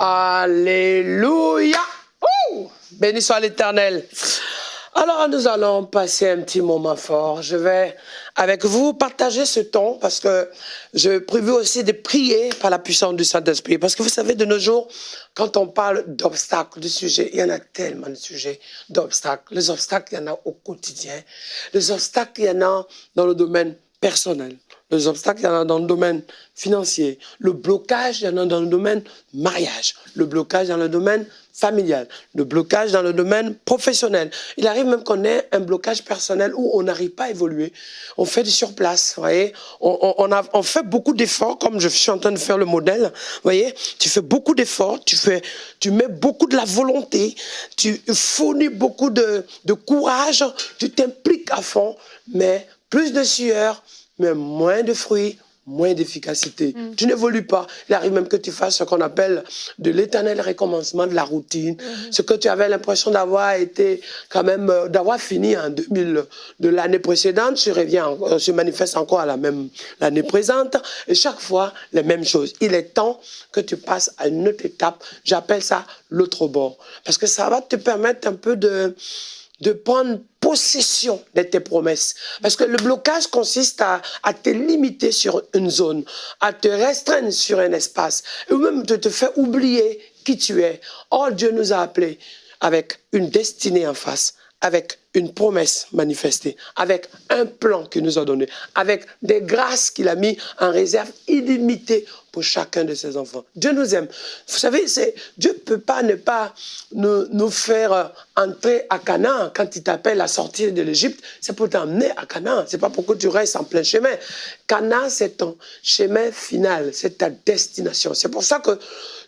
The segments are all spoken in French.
Alléluia. Béni soit l'Éternel. Alors, nous allons passer un petit moment fort. Je vais, avec vous, partager ce temps parce que je prévu aussi de prier par la puissance du Saint-Esprit. Parce que vous savez, de nos jours, quand on parle d'obstacles, de sujets, il y en a tellement de sujets d'obstacles. Les obstacles, il y en a au quotidien. Les obstacles, il y en a dans le domaine personnel. Les obstacles, il y en a dans le domaine financier. Le blocage, il y en a dans le domaine mariage. Le blocage dans le domaine familial. Le blocage dans le domaine professionnel. Il arrive même qu'on ait un blocage personnel où on n'arrive pas à évoluer. On fait du surplace, vous voyez. On fait beaucoup d'efforts, comme je suis en train de faire le modèle. Vous voyez, tu fais beaucoup d'efforts, tu mets beaucoup de la volonté, tu fournis beaucoup de courage, tu t'impliques à fond, mais plus de sueur, mais moins de fruits, moins d'efficacité. Tu n'évolues pas. Il arrive même que tu fasses ce qu'on appelle de l'éternel recommencement de la routine. Ce que tu avais l'impression d'avoir été, quand même, d'avoir fini en 2000 de l'année précédente, se manifeste encore à l'année présente. Et chaque fois, les mêmes choses. Il est temps que tu passes à une autre étape. J'appelle ça l'autre bord. Parce que ça va te permettre un peu de prendre possession de tes promesses. Parce que le blocage consiste à te limiter sur une zone, à te restreindre sur un espace, ou même de te faire oublier qui tu es. Or, Dieu nous a appelés avec une destinée en face, avec une promesse manifestée, avec un plan qu'il nous a donné, avec des grâces qu'il a mis en réserve illimitée pour chacun de ses enfants. Dieu nous aime. Vous savez, Dieu ne peut pas ne pas nous faire entrer à Canaan quand il t'appelle à sortir de l'Égypte. C'est pour t'emmener à Canaan. Ce n'est pas pour que tu restes en plein chemin. Canaan, c'est ton chemin final. C'est ta destination. C'est pour ça que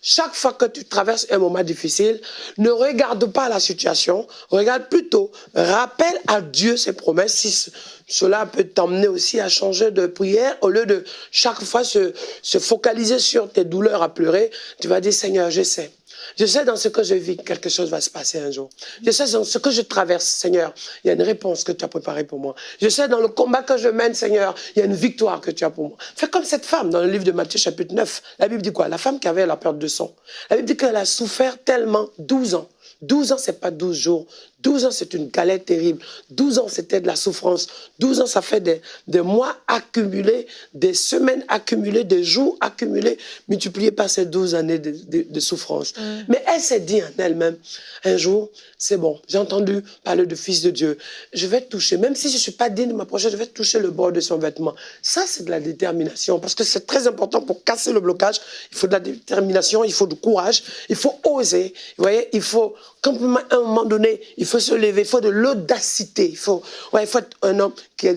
chaque fois que tu traverses un moment difficile, ne regarde pas la situation. Regarde plutôt, rappelle à Dieu ses promesses. Si cela peut t'emmener aussi à changer de prière. Au lieu de chaque fois se focaliser sur tes douleurs à pleurer, tu vas dire, Seigneur, je sais. Je sais dans ce que je vis, quelque chose va se passer un jour. Je sais dans ce que je traverse, Seigneur, il y a une réponse que tu as préparée pour moi. Je sais dans le combat que je mène, Seigneur, il y a une victoire que tu as pour moi. Fais comme cette femme dans le livre de Matthieu chapitre 9. La Bible dit quoi? La femme qui avait la perte de sang. La Bible dit qu'elle a souffert tellement 12 ans. 12 ans, ce n'est pas 12 jours. 12 ans, c'est une galère terrible. 12 ans, c'était de la souffrance. 12 ans, ça fait des mois accumulés, des semaines accumulées, des jours accumulés, multipliés par ces 12 années de souffrance. Mais elle s'est dit en elle-même, un jour, c'est bon, j'ai entendu parler du Fils de Dieu. Je vais toucher, même si je ne suis pas digne de m'approcher, je vais toucher le bord de son vêtement. Ça, c'est de la détermination, parce que c'est très important pour casser le blocage. Il faut de la détermination, il faut du courage, il faut oser. Vous voyez, il faut, à un moment donné, il faut se lever, il faut de l'audacité. Il faut être un homme qui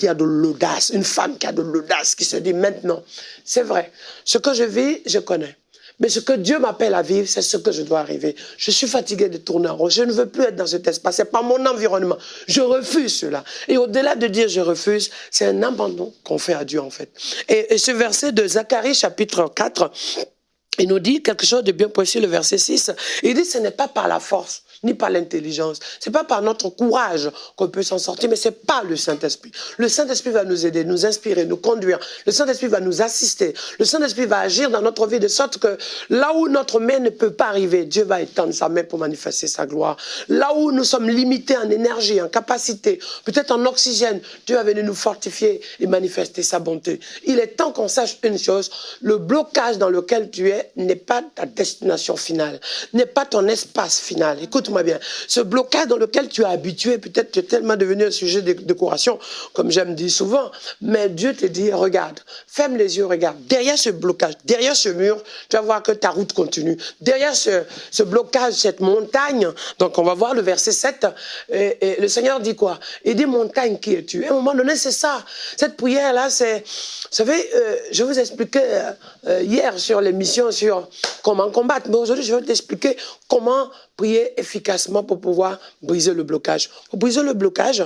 a de l'audace, une femme qui a de l'audace, qui se dit maintenant, c'est vrai, ce que je vis, je connais. Mais ce que Dieu m'appelle à vivre, c'est ce que je dois arriver. Je suis fatigué de tourner en rond. Je ne veux plus être dans cet espace. Ce n'est pas mon environnement. Je refuse cela. Et au-delà de dire je refuse, c'est un abandon qu'on fait à Dieu en fait. Et ce verset de Zacharie chapitre 4, il nous dit quelque chose de bien précis, le verset 6. Il dit ce n'est pas par la force, ni par l'intelligence. Ce n'est pas par notre courage qu'on peut s'en sortir, mais c'est par le Saint-Esprit. Le Saint-Esprit va nous aider, nous inspirer, nous conduire. Le Saint-Esprit va nous assister. Le Saint-Esprit va agir dans notre vie de sorte que là où notre main ne peut pas arriver, Dieu va étendre sa main pour manifester sa gloire. Là où nous sommes limités en énergie, en capacité, peut-être en oxygène, Dieu va venir nous fortifier et manifester sa bonté. Il est temps qu'on sache une chose, le blocage dans lequel tu es n'est pas ta destination finale, n'est pas ton espace final. Écoute-moi bien, ce blocage dans lequel tu es habitué, peut-être tu es tellement devenu un sujet de décoration, comme j'aime dire souvent, mais Dieu te dit, regarde, ferme les yeux, regarde, derrière ce blocage, derrière ce mur, tu vas voir que ta route continue. Derrière ce blocage, cette montagne, donc on va voir le verset 7, et le Seigneur dit quoi? Il dit, montagne, qui es-tu? À un moment donné, c'est ça. Cette prière-là, c'est, vous savez, je vous expliquais hier sur l'émission sur comment combattre, mais aujourd'hui, je vais t'expliquer comment prier efficacement pour pouvoir briser le blocage. Pour briser le blocage,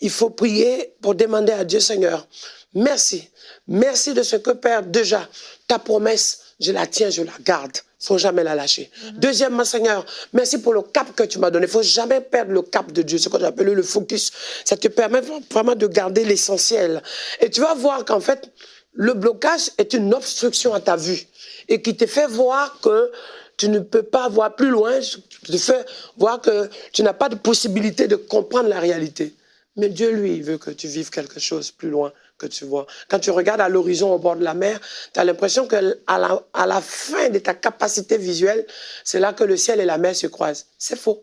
il faut prier pour demander à Dieu, Seigneur, merci. Merci de ce que, Père, déjà, ta promesse, je la tiens, je la garde. Il ne faut jamais la lâcher. Deuxièmement, Seigneur, merci pour le cap que tu m'as donné. Il ne faut jamais perdre le cap de Dieu, ce que j'appelle le focus. Ça te permet vraiment de garder l'essentiel. Et tu vas voir qu'en fait, le blocage est une obstruction à ta vue et qui te fait voir que tu ne peux pas voir plus loin, tu te fais voir que tu n'as pas de possibilité de comprendre la réalité. Mais Dieu, lui, il veut que tu vives quelque chose plus loin que tu vois. Quand tu regardes à l'horizon au bord de la mer, tu as l'impression qu'à la fin de ta capacité visuelle, c'est là que le ciel et la mer se croisent. C'est faux.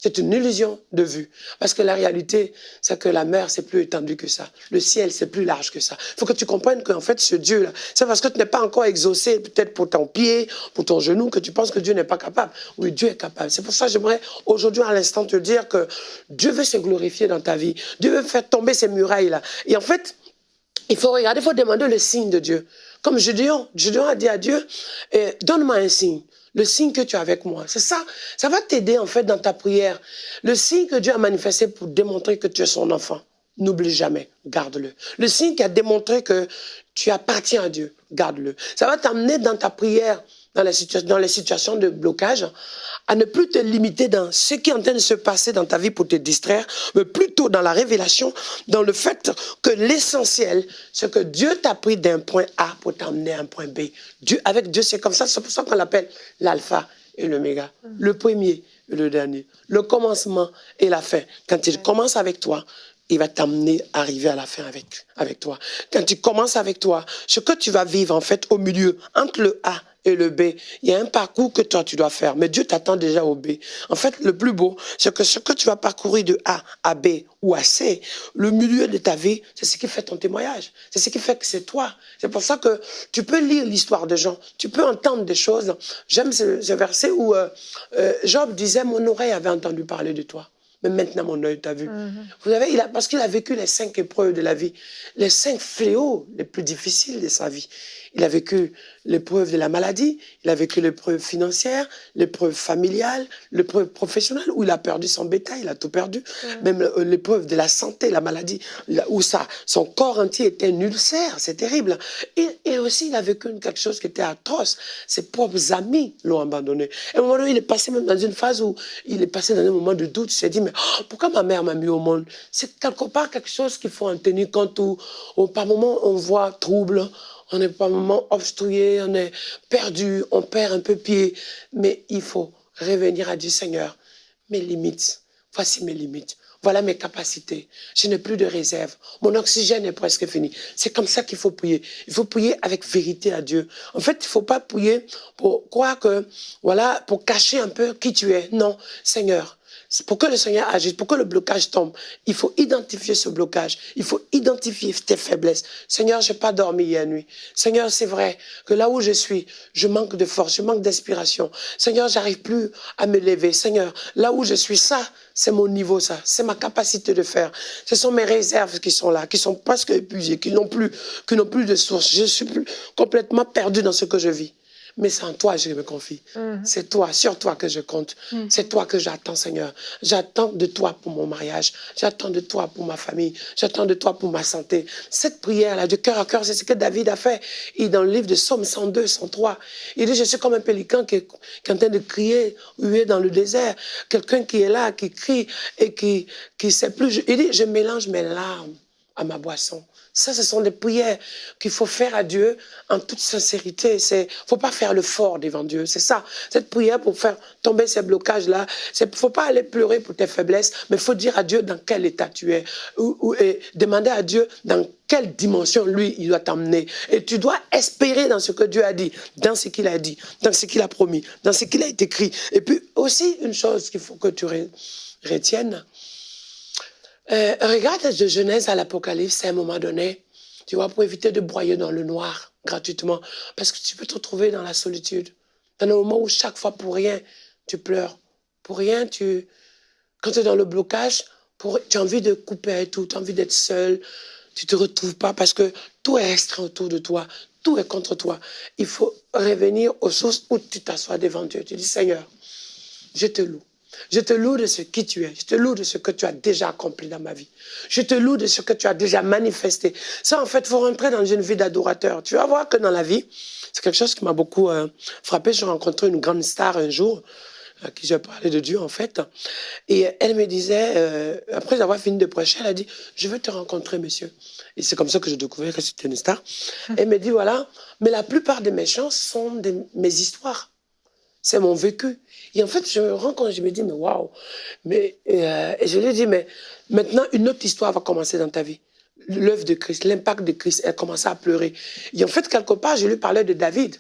C'est une illusion de vue. Parce que la réalité, c'est que la mer, c'est plus étendu que ça. Le ciel, c'est plus large que ça. Il faut que tu comprennes qu'en fait, ce Dieu-là, c'est parce que tu n'es pas encore exaucé, peut-être pour ton pied, pour ton genou, que tu penses que Dieu n'est pas capable. Oui, Dieu est capable. C'est pour ça que j'aimerais aujourd'hui, à l'instant, te dire que Dieu veut se glorifier dans ta vie. Dieu veut faire tomber ces murailles-là. Et en fait, il faut regarder, il faut demander le signe de Dieu. Comme Gédéon a dit à Dieu, donne-moi un signe. Le signe que tu as avec moi. C'est ça. Ça va t'aider en fait dans ta prière. Le signe que Dieu a manifesté pour démontrer que tu es son enfant. N'oublie jamais. Garde-le. Le signe qui a démontré que tu appartiens à Dieu. Garde-le. Ça va t'amener dans ta prière, dans les situations de blocage, à ne plus te limiter dans ce qui est en train de se passer dans ta vie pour te distraire, mais plutôt dans la révélation, dans le fait que l'essentiel, c'est que Dieu t'a pris d'un point A pour t'emmener à un point B. Avec Dieu, c'est comme ça, c'est pour ça qu'on l'appelle l'alpha et l'oméga. Le premier et le dernier. Le commencement et la fin. Quand il commence avec toi, il va t'amener à arriver à la fin avec toi. Quand tu commences avec toi, ce que tu vas vivre en fait au milieu, entre le A et le B, il y a un parcours que toi tu dois faire. Mais Dieu t'attend déjà au B. En fait, le plus beau, c'est que ce que tu vas parcourir de A à B ou à C, le milieu de ta vie, c'est ce qui fait ton témoignage. C'est ce qui fait que c'est toi. C'est pour ça que tu peux lire l'histoire de gens. Tu peux entendre des choses. J'aime ce verset où Job disait, mon oreille avait entendu parler de toi. Mais maintenant, mon œil t'a vu. Vous savez, parce qu'il a vécu les 5 épreuves de la vie, les 5 fléaux les plus difficiles de sa vie. Il a vécu l'épreuve de la maladie, il a vécu l'épreuve financière, l'épreuve familiale, l'épreuve professionnelle, où il a perdu son bétail, il a tout perdu. Même l'épreuve de la santé, la maladie, où son corps entier était un ulcère, c'est terrible. Et aussi, il a vécu quelque chose qui était atroce. Ses propres amis l'ont abandonné. Et à un moment donné, il est passé même dans une phase où il est passé dans un moment de doute. Il s'est dit, mais pourquoi ma mère m'a mis au monde? C'est quelque part quelque chose qu'il faut en tenir compte, où par moment, on voit trouble. On est par moments obstrué, on est perdu, on perd un peu pied. Mais il faut revenir à Dieu, Seigneur, mes limites, voici mes limites. Voilà mes capacités. Je n'ai plus de réserve. Mon oxygène est presque fini. C'est comme ça qu'il faut prier. Il faut prier avec vérité à Dieu. En fait, il ne faut pas prier pour croire que, voilà, pour cacher un peu qui tu es. Non, Seigneur. Pour que le Seigneur agisse, pour que le blocage tombe, il faut identifier ce blocage. Il faut identifier tes faiblesses. Seigneur, je n'ai pas dormi hier nuit. Seigneur, c'est vrai que là où je suis, je manque de force, je manque d'inspiration. Seigneur, j'arrive plus à me lever. Seigneur, là où je suis, ça, c'est mon niveau, ça. C'est ma capacité de faire. Ce sont mes réserves qui sont là, qui sont presque épuisées, qui n'ont plus de source. Je suis complètement perdu dans ce que je vis. Mais c'est en toi que je me confie. C'est toi, sur toi que je compte. C'est toi que j'attends, Seigneur. J'attends de toi pour mon mariage. J'attends de toi pour ma famille. J'attends de toi pour ma santé. Cette prière-là, de cœur à cœur, c'est ce que David a fait. Et dans le livre de Psaume 102, 103, il dit, je suis comme un pélican qui est en train de crier, huer dans le désert. Quelqu'un qui est là, qui crie et qui sait plus. Il dit, je mélange mes larmes à ma boisson. Ça, ce sont des prières qu'il faut faire à Dieu en toute sincérité. Il ne faut pas faire le fort devant Dieu. C'est ça. Cette prière pour faire tomber ces blocages-là, il ne faut pas aller pleurer pour tes faiblesses, mais il faut dire à Dieu dans quel état tu es. Et demander à Dieu dans quelle dimension, lui, il doit t'emmener. Et tu dois espérer dans ce que Dieu a dit, dans ce qu'il a dit, dans ce qu'il a promis, dans ce qu'il a écrit. Et puis aussi, une chose qu'il faut que tu retiennes, regarde de Genèse à l'Apocalypse, à un moment donné, tu vois, pour éviter de broyer dans le noir gratuitement, parce que tu peux te retrouver dans la solitude, dans un moment où chaque fois pour rien, tu pleures, pour rien, quand tu es dans le blocage, tu as envie de couper avec tout, tu as envie d'être seul, tu ne te retrouves pas parce que tout est restreint autour de toi, tout est contre toi. Il faut revenir aux sources où tu t'assois devant Dieu. Tu dis, Seigneur, je te loue. Je te loue de ce qui tu es. Je te loue de ce que tu as déjà accompli dans ma vie. Je te loue de ce que tu as déjà manifesté. Ça, en fait, il faut rentrer dans une vie d'adorateur. Tu vas voir que dans la vie, c'est quelque chose qui m'a beaucoup frappé. J'ai rencontré une grande star un jour, à qui j'ai parlé de Dieu, en fait. Et elle me disait, après avoir fini de prêcher, elle a dit, je veux te rencontrer, monsieur. Et c'est comme ça que j'ai découvert que c'était une star. Elle me dit, voilà, mais la plupart de mes chants sont mes histoires. c'est mon vécu. Et en fait, je me rends compte, je me dis, mais waouh. Et je lui dis, mais maintenant, une autre histoire va commencer dans ta vie. L'œuvre de Christ, l'impact de Christ, elle commençait à pleurer. Et en fait, quelque part, je lui parlais de David.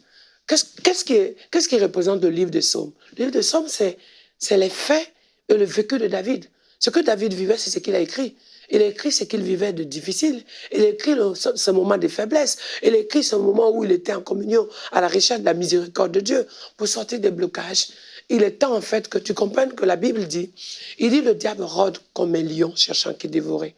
Qu'est-ce qui représente le livre de Psaumes? Le livre de Psaumes, c'est les faits et le vécu de David. Ce que David vivait, c'est ce qu'il a écrit. Il a écrit ce qu'il vivait de difficile. Il a écrit ce moment de faiblesse. Il a écrit ce moment où il était en communion à la recherche de la miséricorde de Dieu pour sortir des blocages. Il est temps, en fait, que tu comprennes que la Bible dit, il dit le diable rôde comme un lion cherchant qui dévorer.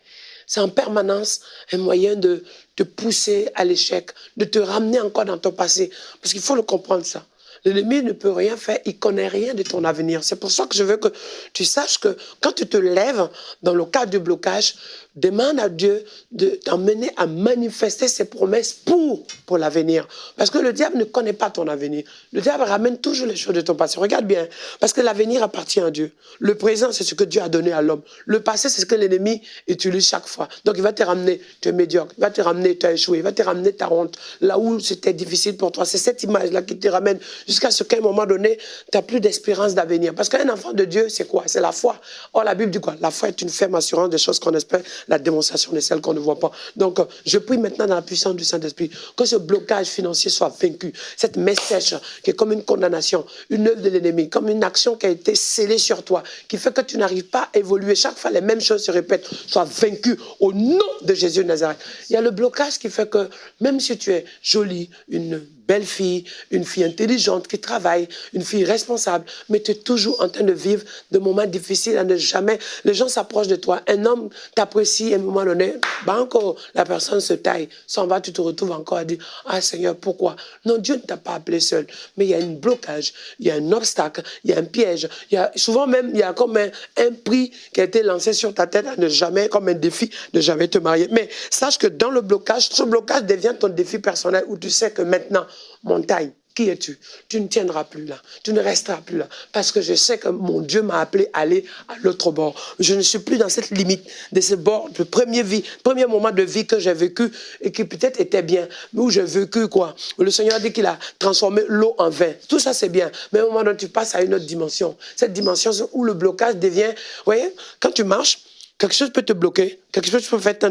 C'est en permanence un moyen de te pousser à l'échec, de te ramener encore dans ton passé. Parce qu'il faut le comprendre, ça. L'ennemi ne peut rien faire, il ne connaît rien de ton avenir. C'est pour ça que je veux que tu saches que quand tu te lèves dans le cadre du blocage, demande à Dieu de t'emmener à manifester ses promesses pour l'avenir. Parce que le diable ne connaît pas ton avenir. Le diable ramène toujours les choses de ton passé. Regarde bien, parce que l'avenir appartient à Dieu. Le présent, c'est ce que Dieu a donné à l'homme. Le passé, c'est ce que l'ennemi utilise chaque fois. Donc il va te ramener, tu es médiocre. Il va te ramener, tu as échoué. Il va te ramener ta honte. Là où c'était difficile pour toi. C'est cette image-là qui te ramène jusqu'à ce qu'à un moment donné, tu n'as plus d'espérance d'avenir. Parce qu'un enfant de Dieu, c'est quoi? C'est la foi. Or, la Bible dit quoi? La foi est une ferme assurance des choses qu'on espère, la démonstration de celles qu'on ne voit pas. Donc, je prie maintenant dans la puissance du Saint-Esprit que ce blocage financier soit vaincu. Cette messe sèche qui est comme une condamnation, une œuvre de l'ennemi, comme une action qui a été scellée sur toi, qui fait que tu n'arrives pas à évoluer. Chaque fois, les mêmes choses se répètent. Soit vaincu au nom de Jésus de Nazareth. Il y a le blocage qui fait que même si tu es jolie, une belle fille, une fille intelligente qui travaille, une fille responsable, mais tu es toujours en train de vivre de moments difficiles à ne jamais... Les gens s'approchent de toi, un homme t'apprécie à un moment donné, bah encore, la personne se taille, s'en va, tu te retrouves encore à dire, ah Seigneur, pourquoi? Non, Dieu ne t'a pas appelé seul, mais il y a un blocage, il y a un obstacle, il y a un piège, souvent même, il y a comme un prix qui a été lancé sur ta tête à ne jamais, comme un défi, de jamais te marier. Mais sache que dans le blocage, ce blocage devient ton défi personnel où tu sais que maintenant, montagne, qui es-tu? Tu ne tiendras plus là, tu ne resteras plus là, parce que je sais que mon Dieu m'a appelé à aller à l'autre bord. Je ne suis plus dans cette limite de ce bord, le premier moment de vie que j'ai vécu et qui peut-être était bien, mais où j'ai vécu quoi? Le Seigneur a dit qu'il a transformé l'eau en vin. Tout ça c'est bien, mais à un moment donné tu passes à une autre dimension. Cette dimension où le blocage devient, vous voyez, quand tu marches, quelque chose peut te bloquer, quelque chose peut être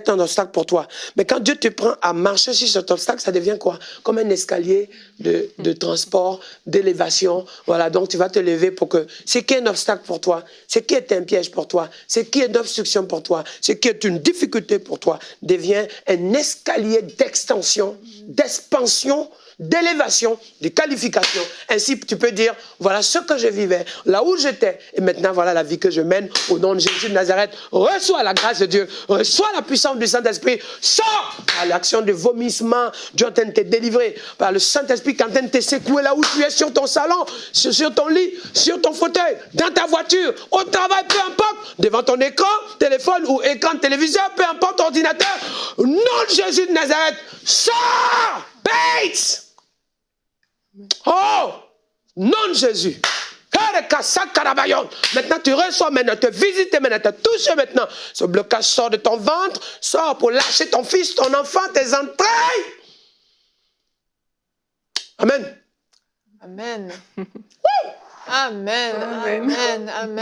un obstacle pour toi. Mais quand Dieu te prend à marcher sur cet obstacle, ça devient quoi? Comme un escalier de transport, d'élévation. Voilà, donc tu vas te lever pour que ce qui est un obstacle pour toi, ce qui est un piège pour toi, ce qui est une obstruction pour toi, ce qui est une difficulté pour toi, devient un escalier d'extension, d'expansion, d'élévation, de qualification. Ainsi, tu peux dire, voilà ce que je vivais, là où j'étais, et maintenant, voilà la vie que je mène au nom de Jésus de Nazareth. Reçois la grâce de Dieu, reçois la puissance du Saint-Esprit, sors à l'action de vomissement. Dieu est en train de te délivrer par le Saint-Esprit qui est en train de te secouer là où tu es, sur ton salon, sur ton lit, sur ton fauteuil, dans ta voiture, au travail, peu importe, devant ton écran, téléphone ou écran de télévision, peu importe, ordinateur, au nom de Jésus de Nazareth, sors, Bates! Oh, nom de Jésus. Maintenant, tu reçois, maintenant, te visiter, maintenant, te toucher maintenant. Ce blocage sort de ton ventre, sort pour lâcher ton fils, ton enfant, tes entrailles. Amen. Amen. Amen. Amen. Amen.